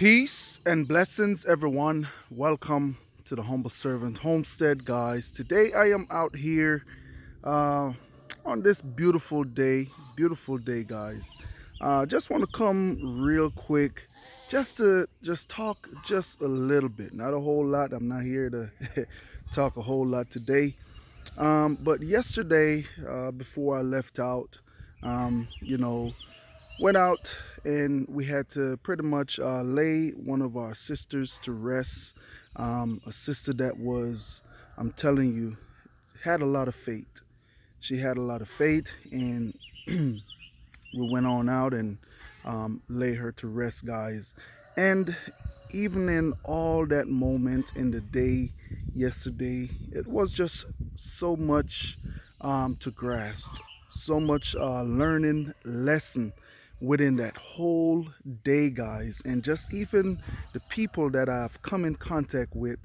Peace and blessings, everyone. Welcome to the Humble Servant Homestead, guys. Today I am out here uh, on this beautiful day, guys. Just want to come real quick, just to just talk just a little bit, not a whole lot. I'm not here to talk a whole lot today. But yesterday, before I left out, you know, went out and we had to pretty much lay one of our sisters to rest. A sister that was, I'm telling you, had a lot of faith. She had a lot of faith, and we went on out and lay her to rest, guys. And even in all that moment in the day yesterday, it was just so much to grasp, so much learning lesson within that whole day, guys. And just even the people that I've come in contact with,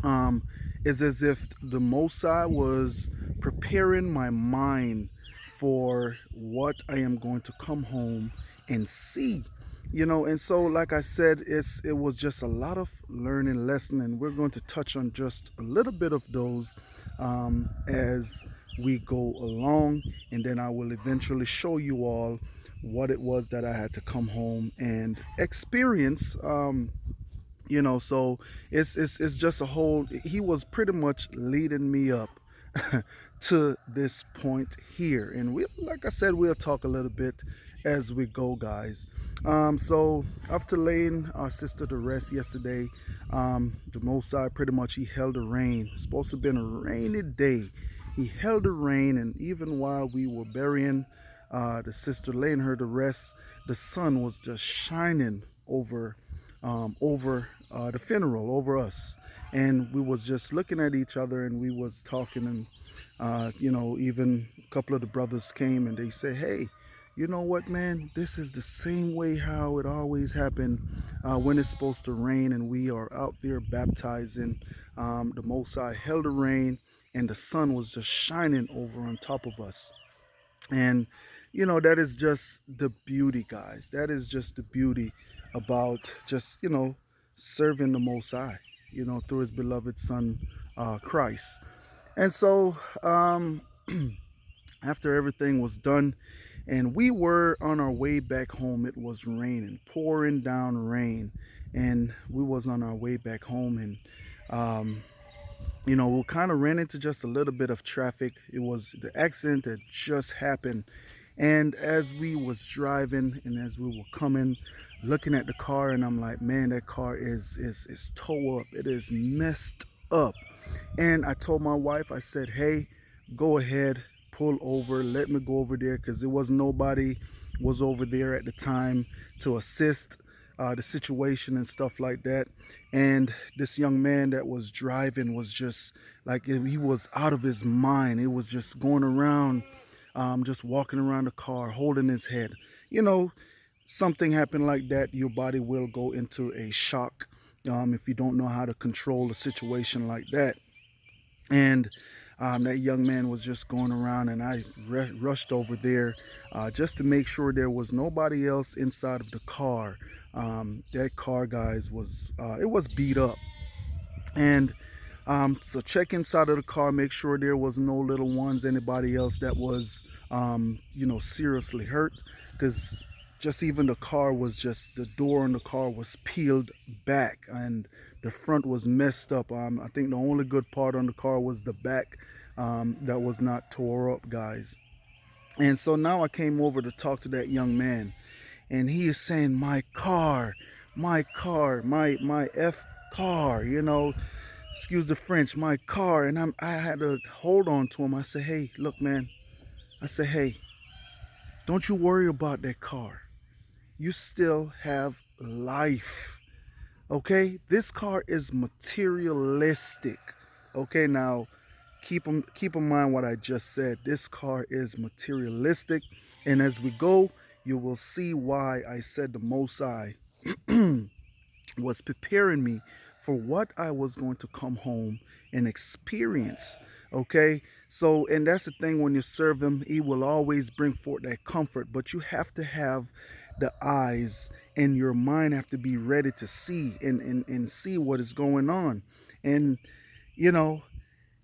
um, is as if the Mosai was preparing my mind for what I am going to come home and see. And so like I said, it was just a lot of learning lesson, and we're going to touch on just a little bit of those as we go along, and then I will eventually show you all what it was that I had to come home and experience. So it's just a whole, he was pretty much leading me up to this point here, and we, like I said, we'll talk a little bit as we go, guys. So after laying our sister to rest yesterday, the Mosai pretty much, he held the rain. It's supposed to have been a rainy day. He held the rain, and even while we were burying the sister, laying her to rest, the sun was just shining over the funeral, over us. And we was just looking at each other, and we was talking, and even a couple of the brothers came and they said, hey, you know what, man, this is the same way how it always happened when it's supposed to rain and we are out there baptizing. The Mosai held the rain, and the sun was just shining over on top of us. And that is just the beauty, guys. That is just the beauty about just serving the Most High, through His beloved Son, Christ. And so after everything was done, and we were on our way back home, it was raining, pouring down rain, and we was on our way back home, and we kind of ran into just a little bit of traffic. It was the accident that just happened, and as we was driving and as we were coming, looking at the car, and I'm like, man, that car is toe up. It is messed up. And I told my wife, I said, hey, go ahead, pull over, let me go over there, because there was nobody was over there at the time to assist the situation and stuff like that. And this young man that was driving was just like, he was out of his mind. He was just going around, just walking around the car, holding his head. Something happened like that, your body will go into a shock if you don't know how to control a situation like that. And that young man was just going around, and I rushed over there just to make sure there was nobody else inside of the car. That car, guys, was it was beat up. And so check inside of the car, make sure there was no little ones, anybody else that was seriously hurt, because just even the car was just, the door on the car was peeled back, and the front was messed up. I think the only good part on the car was the back that was not tore up, guys. And so now I came over to talk to that young man, and he is saying, my F car, excuse the French, my car. And I had to hold on to him. I said, hey, look, man. I said, hey, don't you worry about that car. You still have life. Okay? This car is materialistic. Okay, now keep in mind what I just said. This car is materialistic. And as we go, you will see why I said the Mosai was preparing me for what I was going to come home and experience. Okay, so, and that's the thing, when you serve him, he will always bring forth that comfort, but you have to have the eyes, and your mind have to be ready to see and see what is going on. And you know,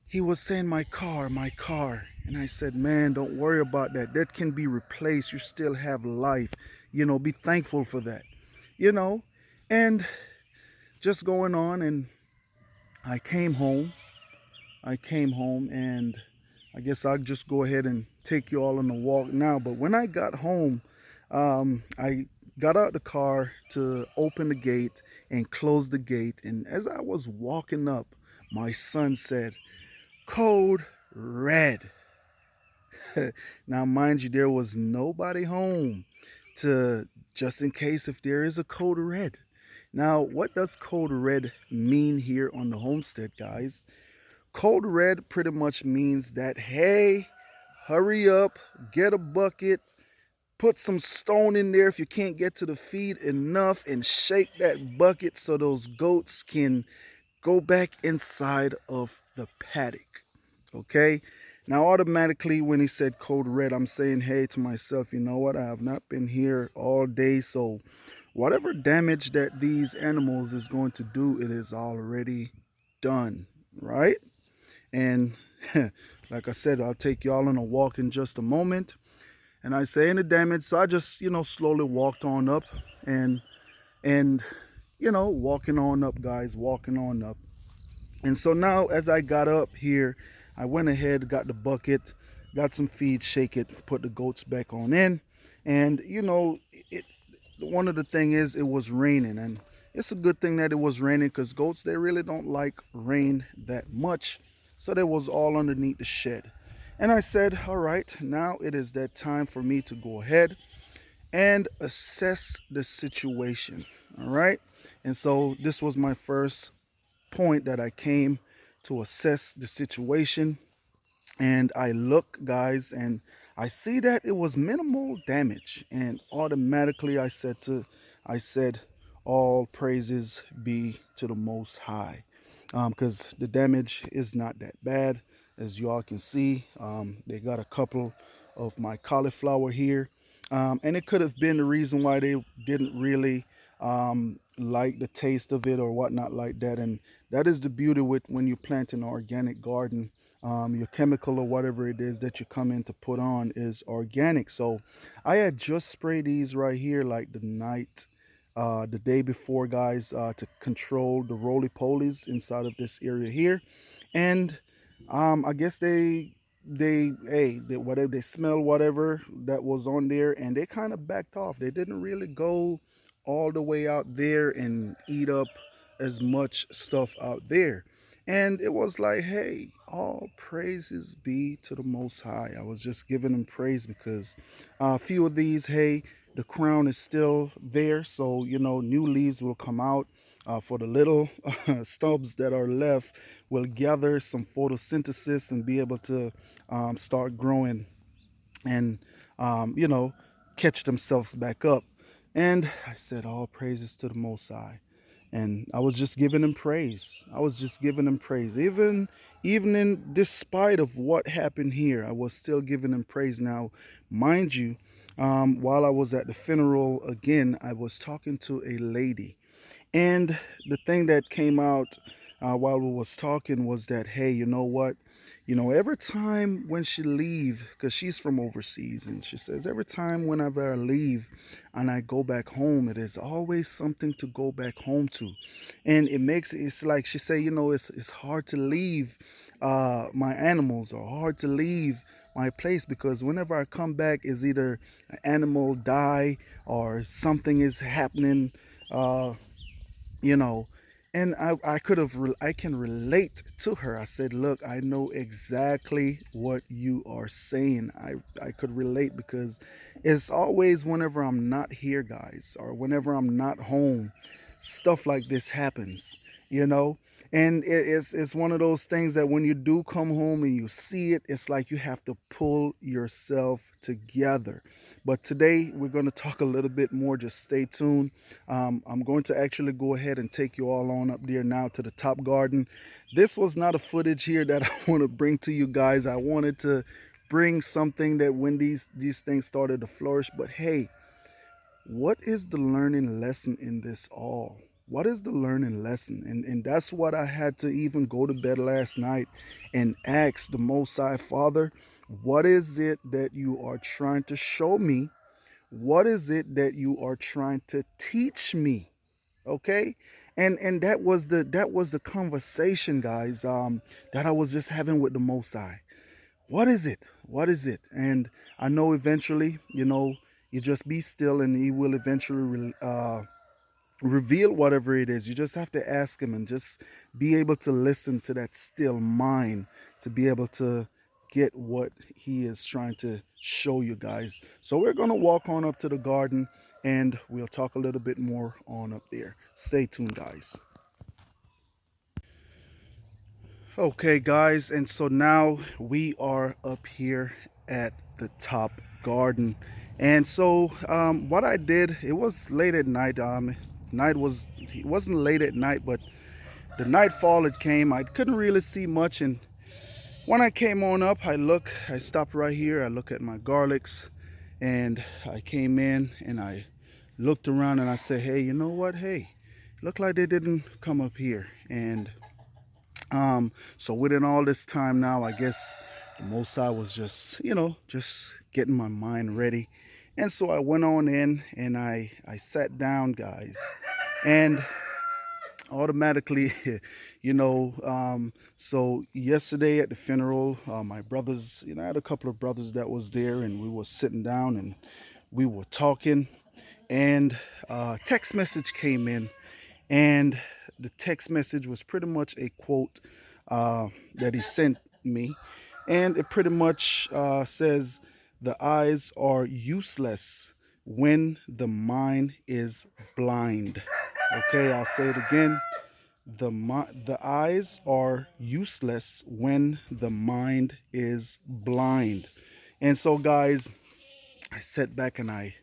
he was saying, my car, my car. And I said, man, don't worry about that. That can be replaced. You still have life. Be thankful for that. You know, and just going on. And I came home. I came home, and I guess I'll just go ahead and take you all on a walk now. But when I got home, I got out the car to open the gate and close the gate. And as I was walking up, my son said, code red. Now, mind you, there was nobody home to just in case if there is a code red. Now, what does code red mean here on the homestead, guys? Code red pretty much means that, hey, hurry up, get a bucket, put some stone in there if you can't get to the feed enough, and shake that bucket so those goats can go back inside of the paddock. Okay? Now, automatically, when he said code red, I'm saying, hey, to myself, you know what? I have not been here all day, so whatever damage that these animals is going to do, it is already done, right? And like I said, I'll take y'all on a walk in just a moment. And I say any damage, so I just, slowly walked on up and walking on up, guys, walking on up. And so now as I got up here, I went ahead, got the bucket, got some feed, shake it, put the goats back on in. And it one of the thing is it was raining, and it's a good thing that it was raining because goats, they really don't like rain that much. So they was all underneath the shed. And I said, all right, now it is that time for me to go ahead and assess the situation. All right. And so this was my first point that I came to assess the situation. And I look, guys, and I see that it was minimal damage. And automatically I said, all praises be to the Most High. Because the damage is not that bad. As you all can see, they got a couple of my cauliflower here. And it could have been the reason why they didn't really like the taste of it or whatnot like that. And that is the beauty with when you plant an organic garden. Your chemical or whatever it is that you come in to put on is organic. So I had just sprayed these right here like the day before, guys, to control the roly-polies inside of this area here. And I guess they whatever they smell whatever that was on there, and they kind of backed off. They didn't really go all the way out there and eat up as much stuff out there. And it was like, hey, all praises be to the Most High. I was just giving him praise because a few of these, hey, the crown is still there. So, new leaves will come out. For the little stubs that are left, will gather some photosynthesis and be able to start growing and, catch themselves back up. And I said, all praises to the Most High. And I was just giving him praise. I was just giving him praise. Even in despite of what happened here, I was still giving him praise. Now, mind you, while I was at the funeral again, I was talking to a lady. And the thing that came out while we was talking was that, hey, you know what? Every time when she leave, because she's from overseas, and she says, every time whenever I leave and I go back home, it is always something to go back home to. And it's like she say, it's hard to leave my animals, or hard to leave my place, because whenever I come back, is either an animal die or something is happening, uh, you know and I can relate to her. I said, look, I know exactly what you are saying. I could relate, because it's always whenever I'm not here, guys, or whenever I'm not home, stuff like this happens, you know and it's one of those things that when you do come home and you see it, it's like you have to pull yourself together. But today we're going to talk a little bit more. Just stay tuned. I'm going to actually go ahead and take you all on up there now to the top garden. This was not a footage here that I want to bring to you guys. I wanted to bring something that when these things started to flourish. But hey, what is the learning lesson in this all? What is the learning lesson? And that's what I had to even go to bed last night and ask the Most High Father, what is it that you are trying to show me? What is it that you are trying to teach me? Okay. And that was the conversation, guys, that I was just having with the Most High. What is it? What is it? And I know eventually, you just be still and he will eventually reveal whatever it is. You just have to ask him and just be able to listen to that still mind to be able to get what he is trying to show you guys. So we're going to walk on up to the garden and we'll talk a little bit more on up there. Stay tuned, guys. Okay, guys, and so now we are up here at the top garden. And so, what I did, it was late at night. It wasn't late at night, but the nightfall it came. I couldn't really see much, and when I came on up, I stopped right here. I look at my garlics, and I came in and I looked around and I said, hey, you know what? Hey, look like they didn't come up here, and so within all this time now, I guess the Most High was just, just getting my mind ready. And so I went on in and I sat down, guys. And automatically, so yesterday at the funeral, my brothers, I had a couple of brothers that was there and we were sitting down and we were talking. And text message came in, and the text message was pretty much a quote that he sent me, and it pretty much says, "The eyes are useless when the mind is blind." Okay, I'll say it again. The eyes are useless when the mind is blind. And so, guys, I sat back and I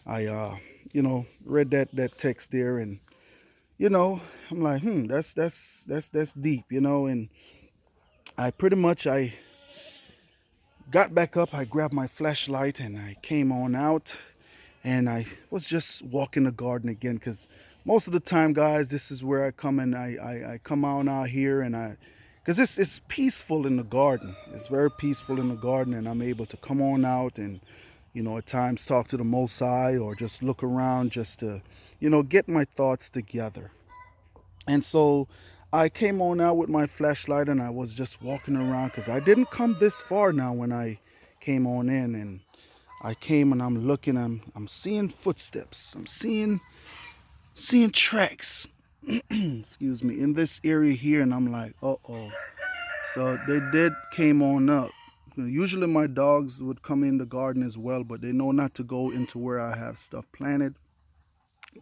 read that text there, and I'm like, that's deep, and I pretty much I got back up, I grabbed my flashlight and I came on out and I was just walking the garden again because most of the time, guys, this is where I come and I come on out here and because it's peaceful in the garden. It's very peaceful in the garden, and I'm able to come on out and at times talk to the Most High or just look around just to get my thoughts together. And so I came on out with my flashlight and I was just walking around because I didn't come this far now when I came on in, and I came and I'm looking, I'm seeing footsteps. I'm seeing tracks. Excuse me, in this area here, and I'm like, uh-oh. So they did came on up. Usually my dogs would come in the garden as well, but they know not to go into where I have stuff planted.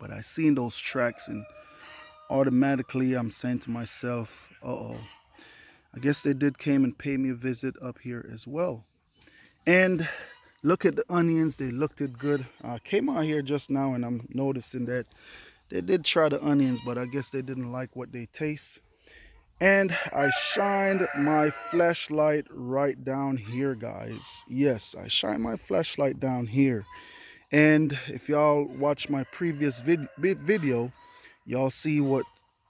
But I seen those tracks, and automatically I'm saying to myself, uh-oh, I guess they did came and pay me a visit up here as well. And look at the onions, they looked it good. I came out here just now and I'm noticing that they did try the onions, but I guess they didn't like what they taste. And I shined my flashlight right down here, guys. Yes, I shined my flashlight down here. And if y'all watch my previous video, y'all see what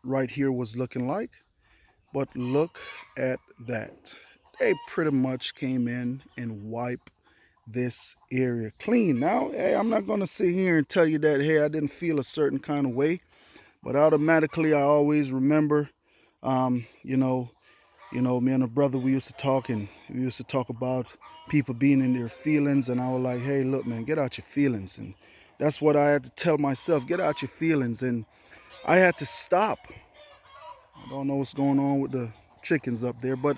right here was looking like. But look at that. They pretty much came in and wiped this area clean. Now, hey, I'm not going to sit here and tell you that, hey, I didn't feel a certain kind of way. But automatically, I always remember, um, you know, me and a brother, we used to talk, and we used to talk about people being in their feelings. And I was like, hey, look, man, get out your feelings. And that's what I had to tell myself, get out your feelings. And I had to stop. I don't know what's going on with the chickens up there, but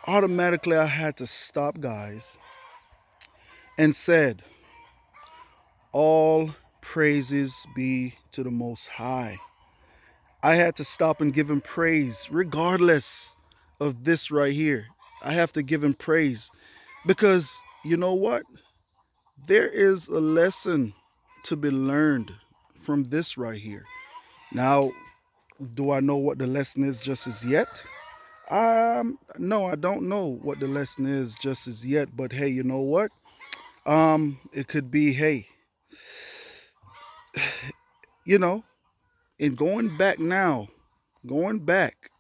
automatically I had to stop, guys, and said, all praises be to the Most High. I had to stop and give him praise regardless of this right here. I have to give him praise because you know what? There is a lesson to be learned from this right here. Now, do I know what the lesson is just as yet? No, I don't know what the lesson is just as yet, but hey, you know what? It could be, hey, you know, and going back now, going back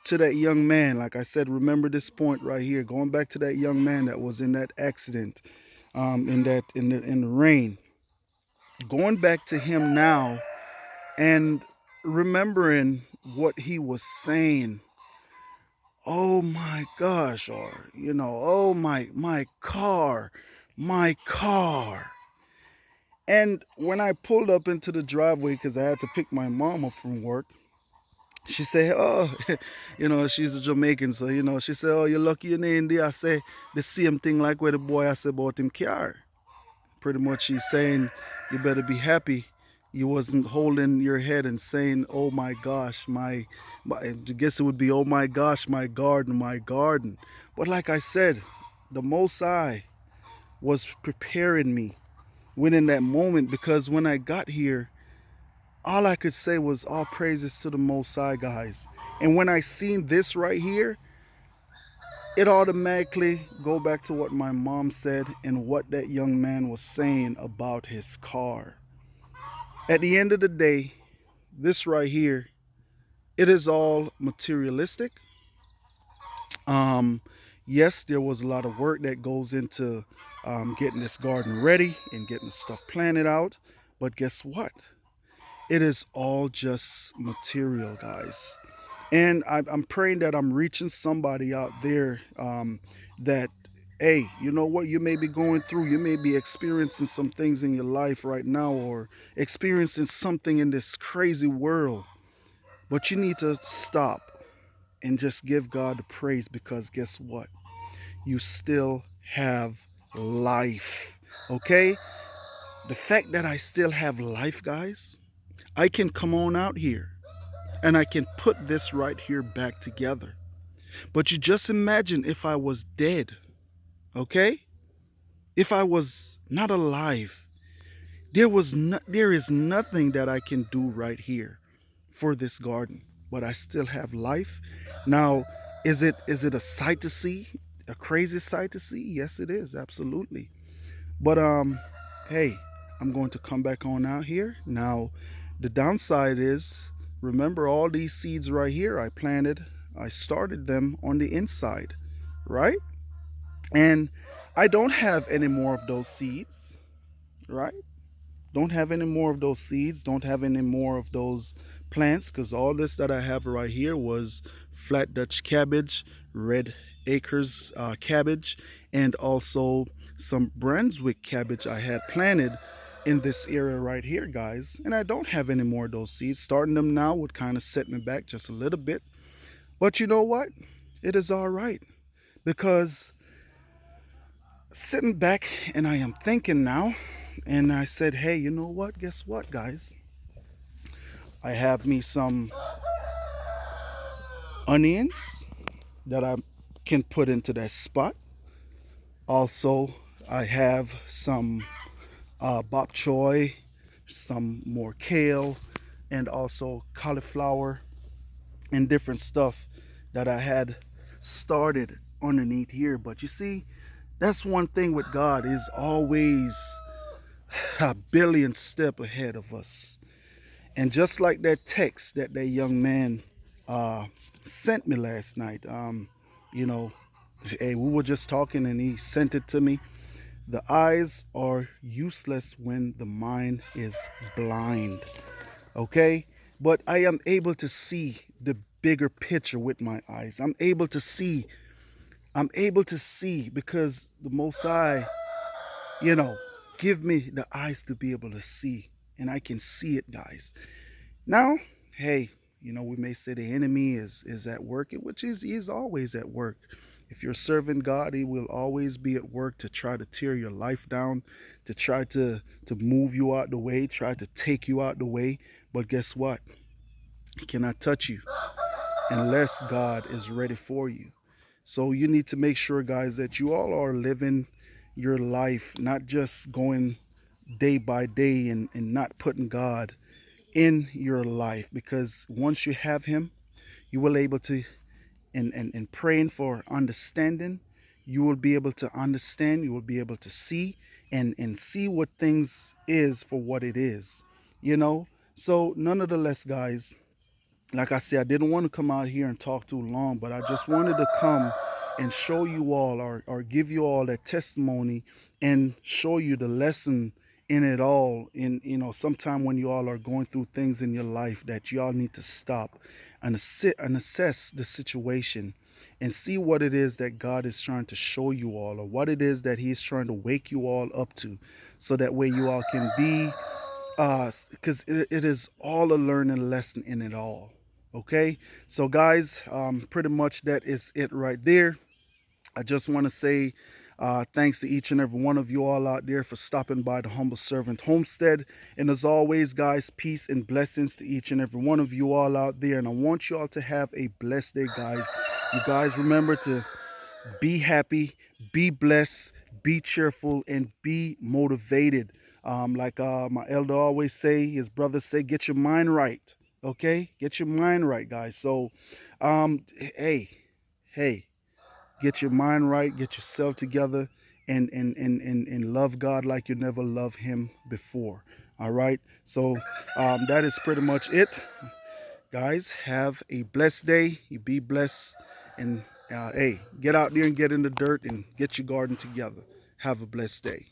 to that young man, like I said, remember this point right here, going back to that young man that was in that accident, in the rain, going back to him now and remembering what he was saying. Oh my gosh, or oh my car. And when I pulled up into the driveway because I had to pick my mom up from work, she said, "Oh, she's a Jamaican, so she said, oh, you're lucky you're in India." I say the same thing like where the boy I said about him car. Pretty much, she's saying, you better be happy you wasn't holding your head and saying, "Oh my gosh, my," I guess it would be, "Oh my gosh, my garden, my garden." But like I said, the Most High was preparing me when in that moment, because when I got here, all I could say was all praises to the Most High, guys. And when I seen this right here, it automatically go back to what my mom said and what that young man was saying about his car. At the end of the day, this right here, it is all materialistic. Um, yes, there was a lot of work that goes into getting this garden ready and getting the stuff planted out. But guess what? It is all just material, guys. And I'm praying that I'm reaching somebody out there, that, hey, you know what? You may be going through, you may be experiencing some things in your life right now, or experiencing something in this crazy world. But you need to stop and just give God the praise, because guess what? You still have life. Okay? The fact that I still have life, guys, I can come on out here and I can put this right here back together. But you just imagine if I was dead, okay? If I was not alive, there is nothing that I can do right here for this garden. But I still have life. Now, is it a sight to see? A crazy sight to see? Yes, it is, absolutely. But hey, I'm going to come back on out here. Now, the downside is, remember all these seeds right here I planted, I started them on the inside, right? And I don't have any more of those seeds, right? Don't have any more of those seeds, don't have any more of those plants, because all this that I have right here was flat Dutch cabbage, red acres cabbage, and also some Brunswick cabbage I had planted in this area right here, guys. And I don't have any more of those seeds. Starting them now would kind of set me back just a little bit. But you know what? It is all right, because sitting back and I am thinking now, and I said, hey, you know what? Guess what, guys? I have me some onions that I can put into that spot. Also, I have some bok choy, some more kale, and also cauliflower and different stuff that I had started underneath here. But you see, that's one thing with God, is always a billion step ahead of us. And just like that text that that young man uh, sent me last night, you know, hey, we were just talking and he sent it to me. The eyes are useless when the mind is blind. Okay? But I am able to see the bigger picture with my eyes. I'm able to see because the Most High, you know, give me the eyes to be able to see. And I can see it, guys. Now, hey, we may say the enemy is at work, which he is always at work. If you're serving God, he will always be at work to try to tear your life down, to try to move you out the way, try to take you out the way. But guess what? He cannot touch you unless God is ready for you. So you need to make sure, guys, that you all are living your life, not just going day by day and not putting God in your life, because once you have him, you will able to, and praying for understanding, you will be able to understand, you will be able to see, and see what things is for what it is, you know. So nonetheless, guys, like I said, I didn't want to come out here and talk too long, but I just wanted to come and show you all, or give you all that testimony and show you the lesson in it all. In, sometime when you all are going through things in your life, that y'all need to stop and sit and assess the situation and see what it is that God is trying to show you all, or what it is that He's trying to wake you all up to, so that way you all can be, because it is all a learning lesson in it all. Okay, so guys, pretty much that is it right there. I just want to say thanks to each and every one of you all out there for stopping by the Humble Servant Homestead. And as always, guys, peace and blessings to each and every one of you all out there. And I want you all to have a blessed day, guys. You guys remember to be happy, be blessed, be cheerful, and be motivated. Like my elder always say, his brothers say, get your mind right. Okay, get your mind right, guys. So, hey, hey, get your mind right, get yourself together, and love God like you never loved Him before. All right. So, that is pretty much it. Guys, have a blessed day. You be blessed. And hey, get out there and get in the dirt and get your garden together. Have a blessed day.